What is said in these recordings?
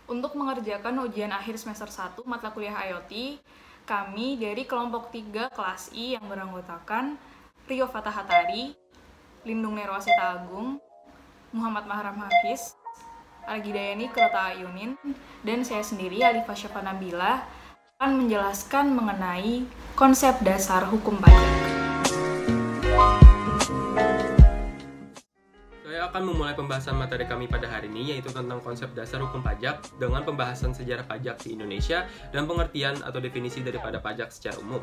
Untuk mengerjakan ujian akhir semester 1 mata kuliah IoT, kami dari kelompok 3 kelas I yang beranggotakan Rio Fatahatari, Lindung Nerwaseta Agung, Muhammad Mahram Hafiz, Algidayani Kurota Ayunin, dan saya sendiri Alifah Syafa Nabila akan menjelaskan mengenai konsep dasar hukum pajak. Saya akan memulai pembahasan materi kami pada hari ini, yaitu tentang konsep dasar hukum pajak dengan pembahasan sejarah pajak di Indonesia dan pengertian atau definisi daripada pajak secara umum.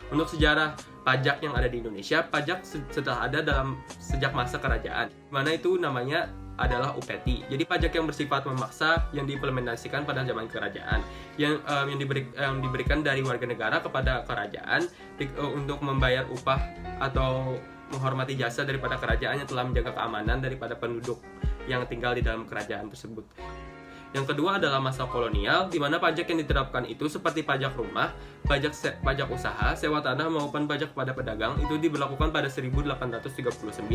Untuk sejarah pajak yang ada di Indonesia, pajak setelah ada sejak masa kerajaan, mana itu namanya adalah UPT. Jadi pajak yang bersifat memaksa yang diimplementasikan pada zaman kerajaan, yang diberikan dari warga negara kepada kerajaan untuk membayar upah atau menghormati jasa daripada kerajaan yang telah menjaga keamanan daripada penduduk yang tinggal di dalam kerajaan tersebut. Yang kedua adalah masa kolonial, di mana pajak yang diterapkan itu seperti pajak rumah, pajak usaha, sewa tanah maupun pajak pada pedagang itu diberlakukan pada 1839.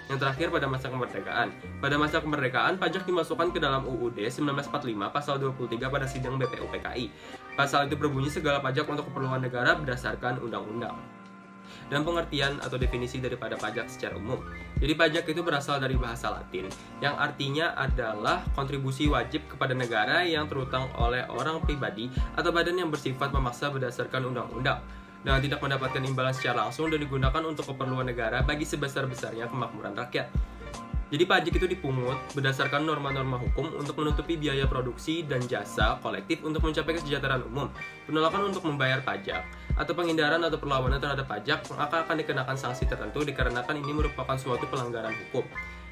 Yang terakhir pada masa kemerdekaan. Pada masa kemerdekaan, pajak dimasukkan ke dalam UUD 1945 pasal 23 pada sidang BPUPKI. Pasal itu berbunyi segala pajak untuk keperluan negara berdasarkan undang-undang. Dan pengertian atau definisi daripada pajak secara umum. Jadi pajak itu berasal dari bahasa Latin yang artinya adalah kontribusi wajib kepada negara yang terutang oleh orang pribadi atau badan yang bersifat memaksa berdasarkan undang-undang dan tidak mendapatkan imbalan secara langsung dan digunakan untuk keperluan negara bagi sebesar-besarnya kemakmuran rakyat. Jadi pajak itu dipungut berdasarkan norma-norma hukum untuk menutupi biaya produksi dan jasa kolektif untuk mencapai kesejahteraan umum. Penolakan untuk membayar pajak atau penghindaran atau perlawanan terhadap pajak maka akan dikenakan sanksi tertentu dikarenakan ini merupakan suatu pelanggaran hukum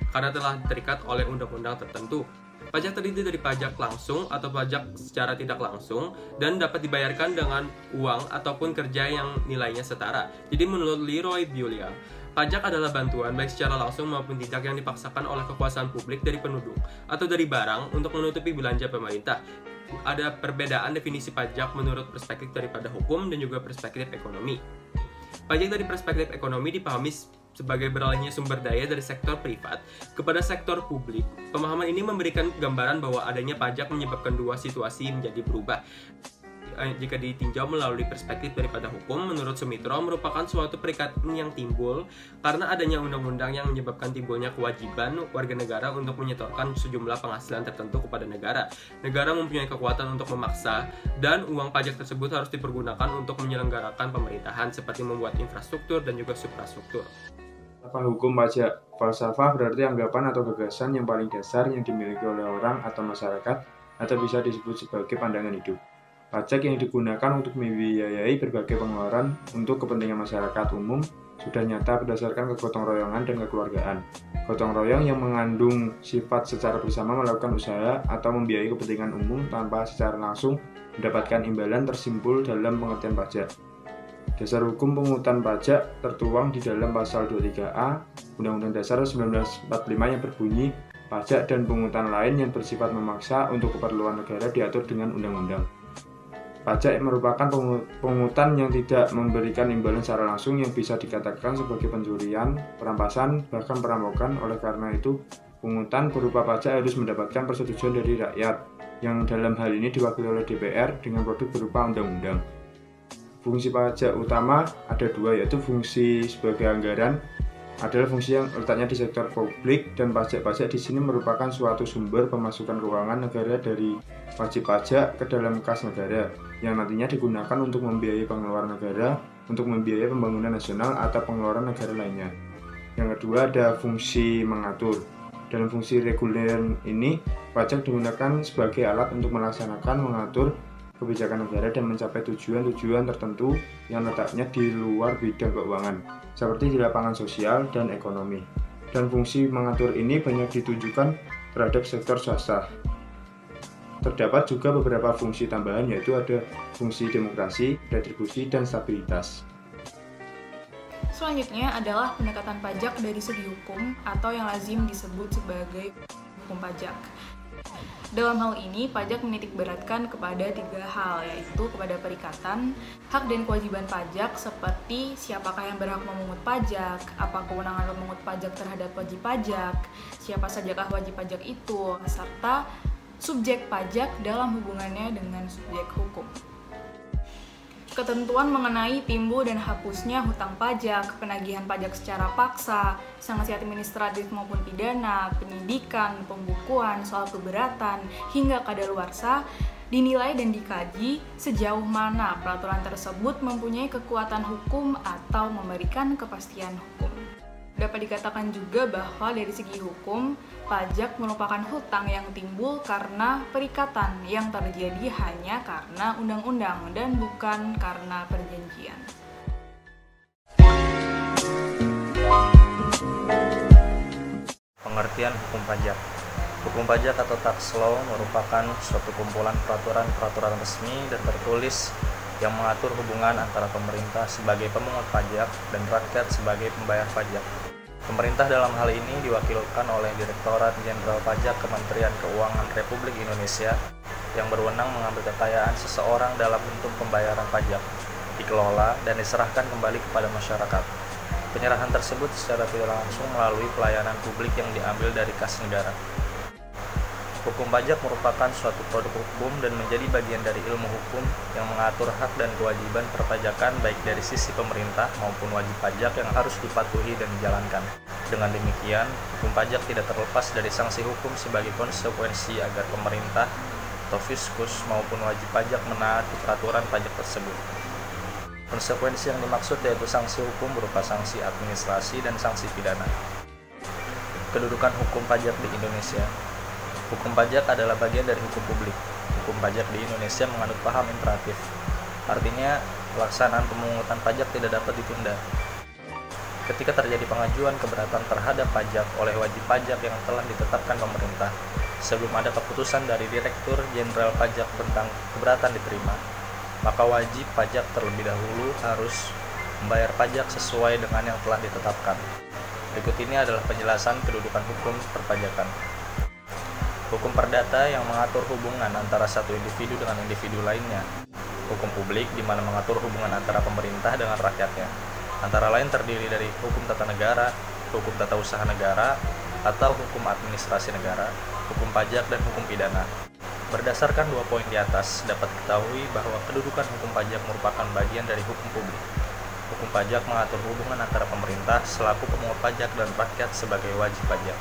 karena telah terikat oleh undang-undang tertentu. Pajak terdiri dari pajak langsung atau pajak secara tidak langsung dan dapat dibayarkan dengan uang ataupun kerja yang nilainya setara. Jadi menurut Leroy Bulia, pajak adalah bantuan baik secara langsung maupun tidak yang dipaksakan oleh kekuasaan publik dari penduduk atau dari barang untuk menutupi belanja pemerintah. Ada perbedaan definisi pajak menurut perspektif daripada hukum dan juga perspektif ekonomi. Pajak dari perspektif ekonomi dipahami sebagai beralihnya sumber daya dari sektor privat kepada sektor publik. Pemahaman ini memberikan gambaran bahwa adanya pajak menyebabkan dua situasi menjadi berubah. Jika ditinjau melalui perspektif daripada hukum, menurut Sumitro merupakan suatu perikatan yang timbul karena adanya undang-undang yang menyebabkan timbulnya kewajiban warga negara untuk menyetorkan sejumlah penghasilan tertentu kepada negara. Negara mempunyai kekuatan untuk memaksa dan uang pajak tersebut harus dipergunakan untuk menyelenggarakan pemerintahan seperti membuat infrastruktur dan juga suprastruktur. Apa hukum pajak? Falsafah berarti anggapan atau gagasan yang paling dasar yang dimiliki oleh orang atau masyarakat atau bisa disebut sebagai pandangan hidup. Pajak yang digunakan untuk membiayai berbagai pengeluaran untuk kepentingan masyarakat umum sudah nyata berdasarkan kegotong royongan dan kekeluargaan. Gotong royong yang mengandung sifat secara bersama melakukan usaha atau membiayai kepentingan umum tanpa secara langsung mendapatkan imbalan tersimpul dalam pengertian pajak. Dasar hukum pungutan pajak tertuang di dalam pasal 23A Undang-Undang Dasar 1945 yang berbunyi pajak dan pungutan lain yang bersifat memaksa untuk keperluan negara diatur dengan undang-undang. Pajak merupakan pungutan yang tidak memberikan imbalan secara langsung yang bisa dikatakan sebagai pencurian, perampasan, bahkan perampokan. Oleh karena itu, pungutan berupa pajak harus mendapatkan persetujuan dari rakyat, yang dalam hal ini diwakili oleh DPR dengan produk berupa undang-undang. Fungsi pajak utama ada dua, yaitu fungsi sebagai anggaran adalah fungsi yang letaknya di sektor publik, dan pajak-pajak di sini merupakan suatu sumber pemasukan keuangan negara dari wajib pajak ke dalam kas negara yang nantinya digunakan untuk membiayai pengeluaran negara, untuk membiayai pembangunan nasional atau pengeluaran negara lainnya. Yang kedua ada fungsi mengatur. Dalam fungsi reguler ini, pajak digunakan sebagai alat untuk melaksanakan mengatur kebijakan negara dan mencapai tujuan-tujuan tertentu yang letaknya di luar bidang keuangan, seperti di lapangan sosial dan ekonomi. Dan fungsi mengatur ini banyak ditunjukkan terhadap sektor swasta. Terdapat juga beberapa fungsi tambahan, yaitu ada fungsi demokrasi, retribusi, dan stabilitas. Selanjutnya adalah pendekatan pajak dari segi hukum atau yang lazim disebut sebagai hukum pajak. Dalam hal ini, pajak menitikberatkan kepada tiga hal, yaitu kepada perikatan, hak dan kewajiban pajak seperti siapakah yang berhak memungut pajak, apa kewenangan memungut pajak terhadap wajib pajak, siapa sajakah wajib pajak itu, serta subjek pajak dalam hubungannya dengan subjek hukum. Ketentuan mengenai timbul dan hapusnya hutang pajak, penagihan pajak secara paksa, sanksi administratif maupun pidana, penyidikan, pembukuan, soal keberatan, hingga kadaluarsa dinilai dan dikaji sejauh mana peraturan tersebut mempunyai kekuatan hukum atau memberikan kepastian hukum. Dapat dikatakan juga bahwa dari segi hukum, pajak merupakan hutang yang timbul karena perikatan yang terjadi hanya karena undang-undang dan bukan karena perjanjian. Pengertian hukum pajak. Hukum pajak atau tax law merupakan suatu kumpulan peraturan-peraturan resmi dan tertulis yang mengatur hubungan antara pemerintah sebagai pemungut pajak dan rakyat sebagai pembayar pajak. Pemerintah dalam hal ini diwakilkan oleh Direktorat Jenderal Pajak Kementerian Keuangan Republik Indonesia yang berwenang mengambil kekayaan seseorang dalam bentuk pembayaran pajak, dikelola dan diserahkan kembali kepada masyarakat. Penyerahan tersebut secara tidak langsung melalui pelayanan publik yang diambil dari kas negara. Hukum pajak merupakan suatu produk hukum dan menjadi bagian dari ilmu hukum yang mengatur hak dan kewajiban perpajakan baik dari sisi pemerintah maupun wajib pajak yang harus dipatuhi dan dijalankan. Dengan demikian, hukum pajak tidak terlepas dari sanksi hukum sebagai konsekuensi agar pemerintah atau fiskus maupun wajib pajak menaati peraturan pajak tersebut. Konsekuensi yang dimaksud yaitu sanksi hukum berupa sanksi administrasi dan sanksi pidana. Kedudukan hukum pajak di Indonesia. Hukum pajak adalah bagian dari hukum publik. Hukum pajak di Indonesia menganut paham imperatif. Artinya, pelaksanaan pemungutan pajak tidak dapat ditunda. Ketika terjadi pengajuan keberatan terhadap pajak oleh wajib pajak yang telah ditetapkan pemerintah, sebelum ada keputusan dari Direktur Jenderal Pajak tentang keberatan diterima, maka wajib pajak terlebih dahulu harus membayar pajak sesuai dengan yang telah ditetapkan. Berikut ini adalah penjelasan kedudukan hukum perpajakan. Hukum perdata yang mengatur hubungan antara satu individu dengan individu lainnya. Hukum publik di mana mengatur hubungan antara pemerintah dengan rakyatnya. Antara lain terdiri dari hukum tata negara, hukum tata usaha negara, atau hukum administrasi negara, hukum pajak, dan hukum pidana. Berdasarkan 2 poin di atas, dapat diketahui bahwa kedudukan hukum pajak merupakan bagian dari hukum publik. Hukum pajak mengatur hubungan antara pemerintah selaku pemungut pajak dan rakyat sebagai wajib pajak.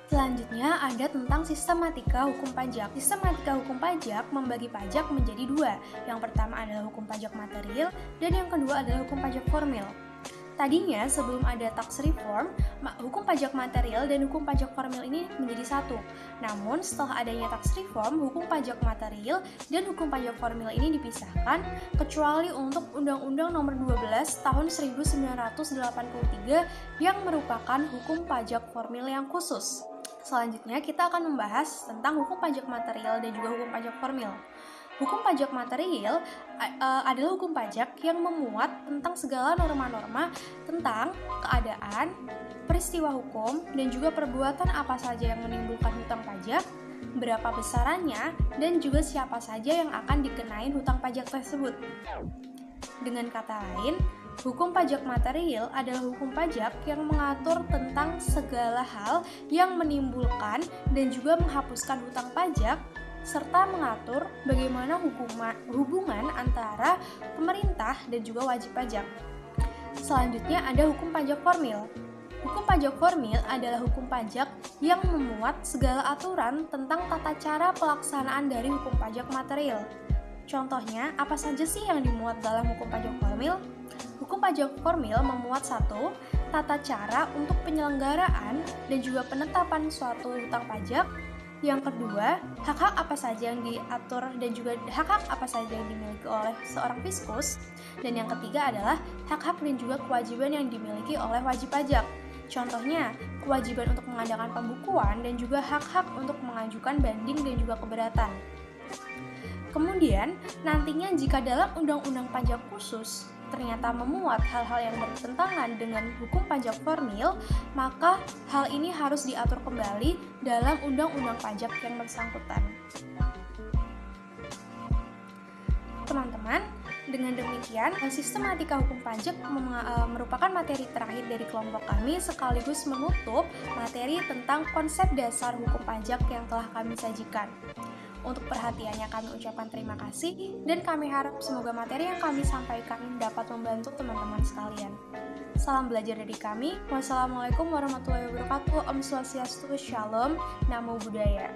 Selanjutnya ada tentang sistematika hukum pajak. Sistematika hukum pajak membagi pajak menjadi 2. Yang pertama adalah hukum pajak material dan yang kedua adalah hukum pajak formil. Tadinya sebelum ada tax reform, hukum pajak material dan hukum pajak formil ini menjadi satu. Namun setelah adanya tax reform, hukum pajak material dan hukum pajak formil ini dipisahkan kecuali untuk Undang-Undang Nomor 12 Tahun 1983 yang merupakan hukum pajak formil yang khusus. Selanjutnya kita akan membahas tentang hukum pajak material dan juga hukum pajak formil. Hukum pajak material adalah hukum pajak yang memuat tentang segala norma-norma tentang keadaan, peristiwa hukum, dan juga perbuatan apa saja yang menimbulkan hutang pajak, berapa besarannya, dan juga siapa saja yang akan dikenain hutang pajak tersebut. Dengan kata lain, hukum pajak material adalah hukum pajak yang mengatur tentang segala hal yang menimbulkan dan juga menghapuskan hutang pajak, serta mengatur bagaimana hubungan antara pemerintah dan juga wajib pajak. Selanjutnya ada hukum pajak formil. Hukum pajak formil adalah hukum pajak yang memuat segala aturan tentang tata cara pelaksanaan dari hukum pajak material. Contohnya, apa saja sih yang dimuat dalam hukum pajak formil? Hukum pajak formil memuat 1. Tata cara untuk penyelenggaraan dan juga penetapan suatu hutang pajak. Yang kedua, hak-hak apa saja yang diatur dan juga hak-hak apa saja yang dimiliki oleh seorang fiskus. Dan yang ketiga adalah hak-hak dan juga kewajiban yang dimiliki oleh wajib pajak. Contohnya, kewajiban untuk mengadakan pembukuan dan juga hak-hak untuk mengajukan banding dan juga keberatan. Kemudian, nantinya jika dalam undang-undang pajak khusus ternyata memuat hal-hal yang bertentangan dengan hukum pajak formil, maka hal ini harus diatur kembali dalam undang-undang pajak yang bersangkutan. Teman-teman, dengan demikian, sistematika hukum pajak merupakan materi terakhir dari kelompok kami sekaligus menutup materi tentang konsep dasar hukum pajak yang telah kami sajikan. Untuk perhatiannya kami ucapkan terima kasih, dan kami harap semoga materi yang kami sampaikan dapat membantu teman-teman sekalian. Salam belajar dari kami. Wassalamualaikum warahmatullahi wabarakatuh. Om Swastiastu, Shalom, Namo Buddhaya.